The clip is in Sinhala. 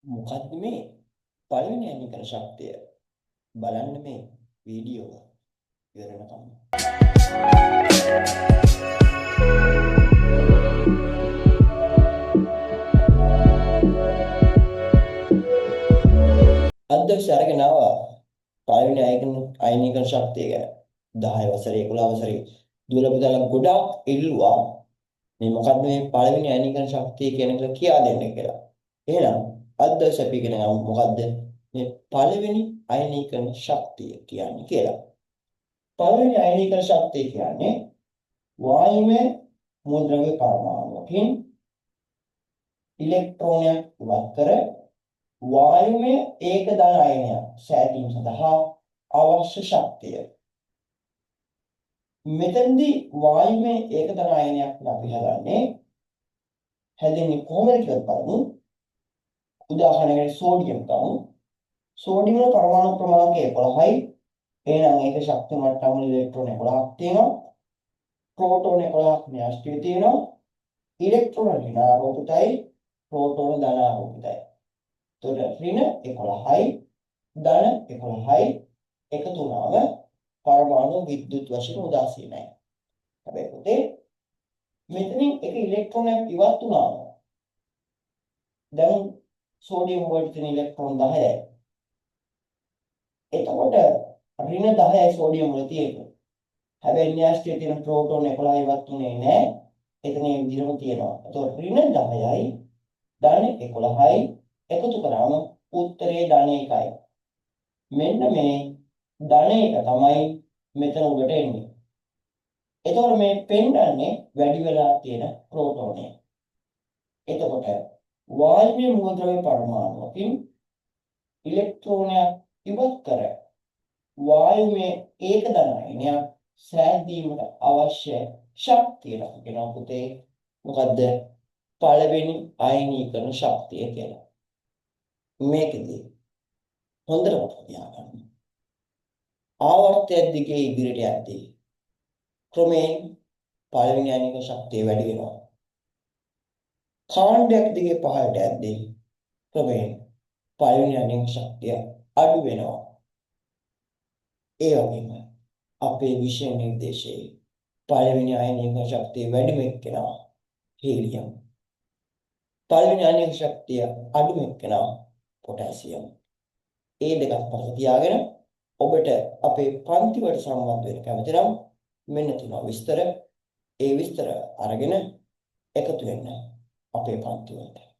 මොකද්ද මේ පළවෙනි අනිකර ශක්තිය බලන්න මේ වීඩියෝ ඉවරනකම්. අදර්ශ අරගෙන ආවා පළවෙනි අයනීකරණ ශක්තිය ගැන 10 වසරේ 11 වසරේ දුවල පුතාලා ගොඩාක් ඉල්ලුවා මේ මොකද්ද මේ පළවෙනි අයනීකරණ ශක්තිය කියන එක කියා දෙන්න කියලා. එහෙනම් අදර්ශ අපි ඉගෙන ගමු මොකද්ද මේ පළවෙනි අයනීකරණ ශක්තිය කියන්නේ කියලා. පළවෙනි අයනීකරණ ශක්තිය කියන්නේ වායුමය මූලද්‍රව්‍ය පරමාණුවකින් ඉලෙක්ට්‍රෝනයක් ඉවත් කර වායුමය ඒක ධන අයනයක් සෑදීම සඳහා අවශ්‍ය ශක්තිය. මෙතෙන්දී වායුමය ඒක ධන අයනයක් අපි හදන්නේ හැදෙන්නේ කොහොමද කියලා බලමු. උදාහරණයකට සෝඩියම් ගමු. සෝඩියම් වල පරමාණු ක්‍රමාංකය 11යි. එහෙනම් ඒක ශක්ති මට්ටම වල ඉලෙක්ට්‍රෝන 11ක් තියෙනවා. ප්‍රෝටෝන 11ක් න්‍යෂ්ටිය තියෙනවා. ඉලෙක්ට්‍රෝන ඍණාරෝපිතයි, ප්‍රෝටෝන ධනාරෝපිතයි. එතකොට ඍණ 11යි, ධන 11යි එකතු වුණාම පරමාණු විද්‍යුත් වශයෙන් උදාසීනයි. හැබැයි පුතේ මෙතනින් එක ඉලෙක්ට්‍රෝනයක් ඉවත් වුණාම දැන් සෝඩියම් වලට තියෙන ඉලෙක්ට්‍රෝන 10යි. එතකොට ඍණ 10යි සෝඩියම් වල තියෙන්නේ. හැබැයි න්‍යෂ්ටියේ තියෙන ප්‍රෝටෝන 11 ඉවත් උනේ නැහැ. එතන මේ විදිහම තියෙනවා. එතකොට ඍණ 10යි ධන 11යි එකතු කරාම උත්තරේ ධන 1යි. මෙන්න මේ ධන 1 තමයි මෙතන උඩට එන්නේ. එතකොට මේ පෙන්වන්නේ වැඩි වෙලා තියෙන ප්‍රෝටෝනය. එතකොට වායුමය මූලද්‍රව්‍ය පරමාණුවකින් ඉලෙක්ට්‍රෝනයක් ඉවත් කර වායුමය ඒක ධන අයනයක් සෑදීමට අවශ්‍ය ශක්තිය කියනවා පුතේ. මොකද්ද? පළවෙනි අයනීකරණ ශක්තිය කියලා. මේකදී හොඳට මතක තියාගන්න. ආවර්තයක් දිගේ ඉදිරියට යද්දී ක්‍රමයෙන් පළවෙනි අයනීකරණ ශක්තිය වැඩි වෙනවා. කාණ්ඩයක් දිගේ පහළට යද්දී ක්‍රමයෙන් පළවෙනි අයනීකරණ ශක්තිය අඩු වෙනවා. ඒ වගේම අපේ විෂය නිර්දේශයේ පළවෙනි අයනීකරණ ශක්තිය වැඩිම එක්කෙනා හීලියම්. පළවෙනි අයනීකරණ ශක්තිය අඩුම එක්කෙනා පොටෑසියම්. ඒ දෙකක් මතක තියාගෙන ඔබට අපේ පන්ති වලට සම්බන්ධ වෙන්න කැමති නම් මෙන්න තියෙනවා විස්තර. ඒ විස්තර අරගෙන එකතු වෙන්න අපේ පන්ති වලට.